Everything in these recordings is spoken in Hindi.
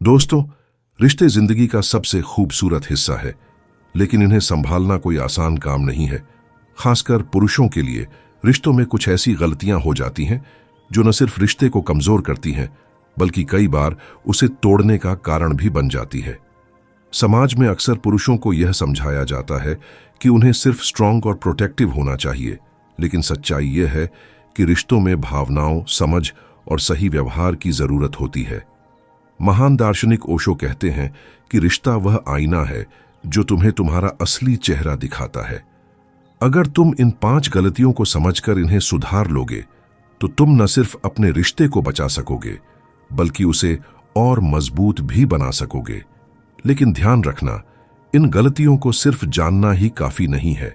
दोस्तों, रिश्ते जिंदगी का सबसे खूबसूरत हिस्सा है, लेकिन इन्हें संभालना कोई आसान काम नहीं है। खासकर पुरुषों के लिए रिश्तों में कुछ ऐसी गलतियां हो जाती हैं जो न सिर्फ रिश्ते को कमजोर करती हैं, बल्कि कई बार उसे तोड़ने का कारण भी बन जाती है। समाज में अक्सर पुरुषों को यह समझाया जाता है कि उन्हें सिर्फ स्ट्रांग और प्रोटेक्टिव होना चाहिए, लेकिन सच्चाई यह है कि रिश्तों में भावनाओं, समझ और सही व्यवहार की जरूरत होती है। महान दार्शनिक ओशो कहते हैं कि रिश्ता वह आईना है जो तुम्हें तुम्हारा असली चेहरा दिखाता है। अगर तुम इन 5 गलतियों को समझकर इन्हें सुधार लोगे तो तुम न सिर्फ अपने रिश्ते को बचा सकोगे, बल्कि उसे और मजबूत भी बना सकोगे। लेकिन ध्यान रखना, इन गलतियों को सिर्फ जानना ही काफी नहीं है,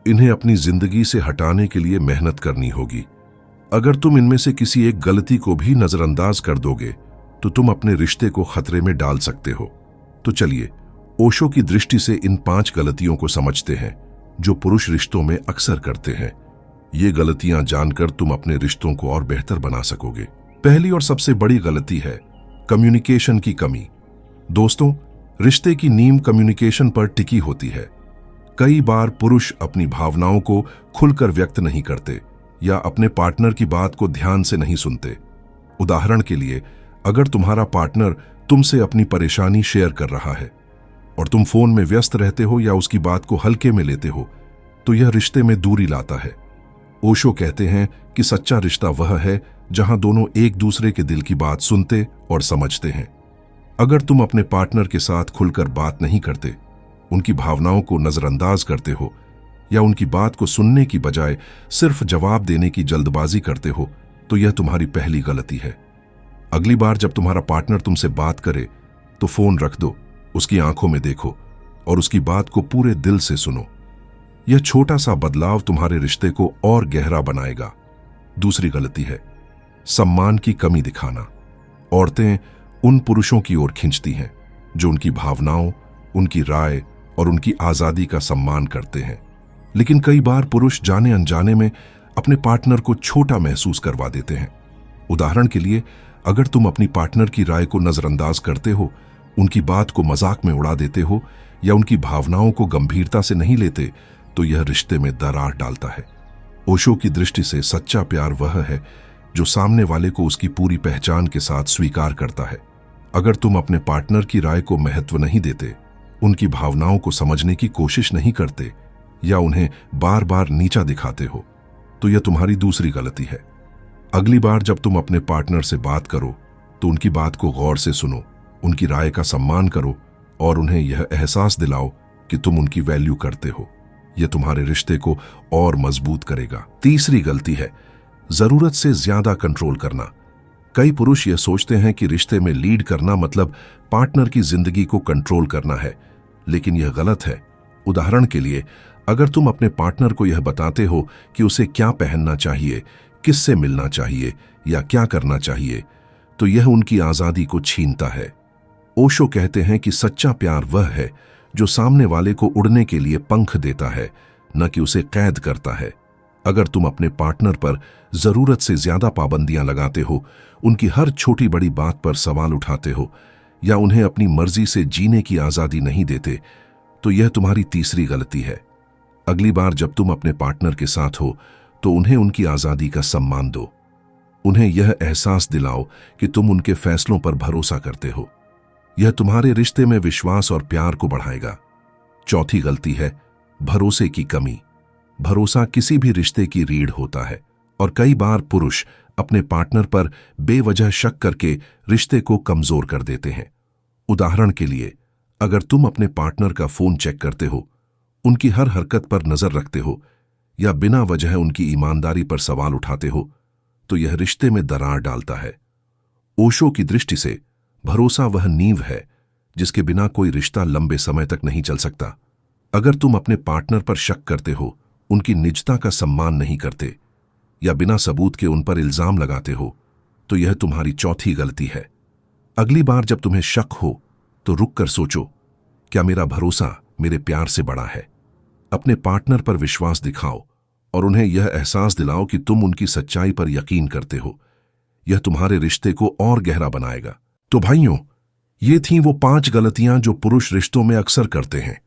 इन्हें अपनी जिंदगी से हटाने के लिए मेहनत करनी होगी। अगर तुम इनमें से किसी एक गलती को भी नजरअंदाज कर दोगे तो तुम अपने रिश्ते को खतरे में डाल सकते हो। तो चलिए ओशो की दृष्टि से इन 5 गलतियों को समझते हैं जो पुरुष रिश्तों में अक्सर करते हैं। ये गलतियां जानकर तुम अपने रिश्तों को और बेहतर बना सकोगे। पहली और सबसे बड़ी गलती है कम्युनिकेशन की कमी। दोस्तों, रिश्ते की नींव कम्युनिकेशन पर टिकी होती है। कई बार पुरुष अपनी भावनाओं को खुलकर व्यक्त नहीं करते या अपने पार्टनर की बात को ध्यान से नहीं सुनते। उदाहरण के लिए, अगर तुम्हारा पार्टनर तुमसे अपनी परेशानी शेयर कर रहा है और तुम फोन में व्यस्त रहते हो या उसकी बात को हल्के में लेते हो, तो यह रिश्ते में दूरी लाता है। ओशो कहते हैं कि सच्चा रिश्ता वह है जहां दोनों एक दूसरे के दिल की बात सुनते और समझते हैं। अगर तुम अपने पार्टनर के साथ खुलकर बात नहीं करते, उनकी भावनाओं को नजरअंदाज करते हो या उनकी बात को सुनने की बजाय सिर्फ जवाब देने की जल्दबाजी करते हो, तो यह तुम्हारी पहली गलती है। अगली बार जब तुम्हारा पार्टनर तुमसे बात करे तो फोन रख दो, उसकी आंखों में देखो और उसकी बात को पूरे दिल से सुनो। यह छोटा सा बदलाव तुम्हारे रिश्ते को और गहरा बनाएगा। दूसरी गलती है सम्मान की कमी दिखाना। औरतें उन पुरुषों की ओर खींचती हैं जो उनकी भावनाओं, उनकी राय और उनकी आजादी का सम्मान करते हैं, लेकिन कई बार पुरुष जाने अनजाने में अपने पार्टनर को छोटा महसूस करवा देते हैं। उदाहरण के लिए, अगर तुम अपनी पार्टनर की राय को नजरअंदाज करते हो, उनकी बात को मजाक में उड़ा देते हो या उनकी भावनाओं को गंभीरता से नहीं लेते, तो यह रिश्ते में दरार डालता है। ओशो की दृष्टि से सच्चा प्यार वह है जो सामने वाले को उसकी पूरी पहचान के साथ स्वीकार करता है। अगर तुम अपने पार्टनर की राय को महत्व नहीं देते, उनकी भावनाओं को समझने की कोशिश नहीं करते या उन्हें बार बार नीचा दिखाते हो, तो यह तुम्हारी दूसरी गलती है। अगली बार जब तुम अपने पार्टनर से बात करो तो उनकी बात को गौर से सुनो, उनकी राय का सम्मान करो और उन्हें यह एहसास दिलाओ कि तुम उनकी वैल्यू करते हो। यह तुम्हारे रिश्ते को और मजबूत करेगा। तीसरी गलती है जरूरत से ज्यादा कंट्रोल करना। कई पुरुष यह सोचते हैं कि रिश्ते में लीड करना मतलब पार्टनर की जिंदगी को कंट्रोल करना है, लेकिन यह गलत है। उदाहरण के लिए, अगर तुम अपने पार्टनर को यह बताते हो कि उसे क्या पहनना चाहिए, किससे मिलना चाहिए या क्या करना चाहिए, तो यह उनकी आजादी को छीनता है। ओशो कहते हैं कि सच्चा प्यार वह है जो सामने वाले को उड़ने के लिए पंख देता है, न कि उसे कैद करता है। अगर तुम अपने पार्टनर पर जरूरत से ज्यादा पाबंदियां लगाते हो, उनकी हर छोटी बड़ी बात पर सवाल उठाते हो या उन्हें अपनी मर्जी से जीने की आजादी नहीं देते, तो यह तुम्हारी तीसरी गलती है। अगली बार जब तुम अपने पार्टनर के साथ हो तो उन्हें उनकी आजादी का सम्मान दो। उन्हें यह एहसास दिलाओ कि तुम उनके फैसलों पर भरोसा करते हो। यह तुम्हारे रिश्ते में विश्वास और प्यार को बढ़ाएगा। चौथी गलती है भरोसे की कमी। भरोसा किसी भी रिश्ते की रीढ़ होता है और कई बार पुरुष अपने पार्टनर पर बेवजह शक करके रिश्ते को कमजोर कर देते हैं। उदाहरण के लिए, अगर तुम अपने पार्टनर का फोन चेक करते हो, उनकी हर हरकत पर नजर रखते हो या बिना वजह उनकी ईमानदारी पर सवाल उठाते हो, तो यह रिश्ते में दरार डालता है। ओशो की दृष्टि से भरोसा वह नींव है जिसके बिना कोई रिश्ता लंबे समय तक नहीं चल सकता। अगर तुम अपने पार्टनर पर शक करते हो, उनकी निजता का सम्मान नहीं करते या बिना सबूत के उन पर इल्जाम लगाते हो, तो यह तुम्हारी चौथी गलती है। अगली बार जब तुम्हें शक हो तो रुक कर सोचो, क्या मेरा भरोसा मेरे प्यार से बड़ा है? अपने पार्टनर पर विश्वास दिखाओ और उन्हें यह एहसास दिलाओ कि तुम उनकी सच्चाई पर यकीन करते हो। यह तुम्हारे रिश्ते को और गहरा बनाएगा। तो भाइयों, ये थीं वो 5 गलतियां जो पुरुष रिश्तों में अक्सर करते हैं।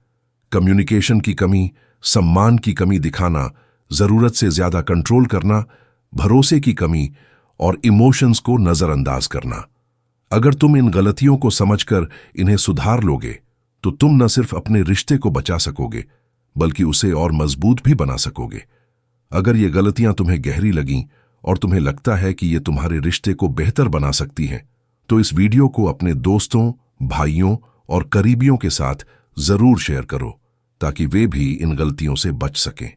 कम्युनिकेशन की कमी, सम्मान की कमी दिखाना, जरूरत से ज्यादा कंट्रोल करना, भरोसे की कमी और इमोशंस को नजरअंदाज करना। अगर तुम इन गलतियों को समझकर इन्हें सुधार लोगे तो तुम न सिर्फ अपने रिश्ते को बचा सकोगे बल्कि उसे और मजबूत भी बना सकोगे। अगर ये गलतियां तुम्हें गहरी लगीं और तुम्हें लगता है कि ये तुम्हारे रिश्ते को बेहतर बना सकती हैं, तो इस वीडियो को अपने दोस्तों, भाइयों और करीबियों के साथ जरूर शेयर करो ताकि वे भी इन गलतियों से बच सकें।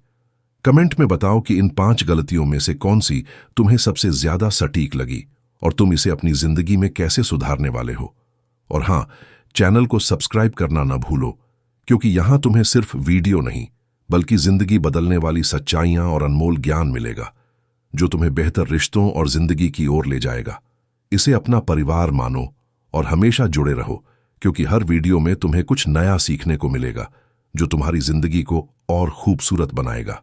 कमेंट में बताओ कि इन 5 गलतियों में से कौन सी तुम्हें सबसे ज्यादा सटीक लगी और तुम इसे अपनी जिंदगी में कैसे सुधारने वाले हो। और हाँ, चैनल को सब्सक्राइब करना न भूलो, क्योंकि यहां तुम्हें सिर्फ वीडियो नहीं बल्कि जिंदगी बदलने वाली सच्चाइयां और अनमोल ज्ञान मिलेगा जो तुम्हें बेहतर रिश्तों और जिंदगी की ओर ले जाएगा। इसे अपना परिवार मानो और हमेशा जुड़े रहो, क्योंकि हर वीडियो में तुम्हें कुछ नया सीखने को मिलेगा जो तुम्हारी जिंदगी को और खूबसूरत बनाएगा।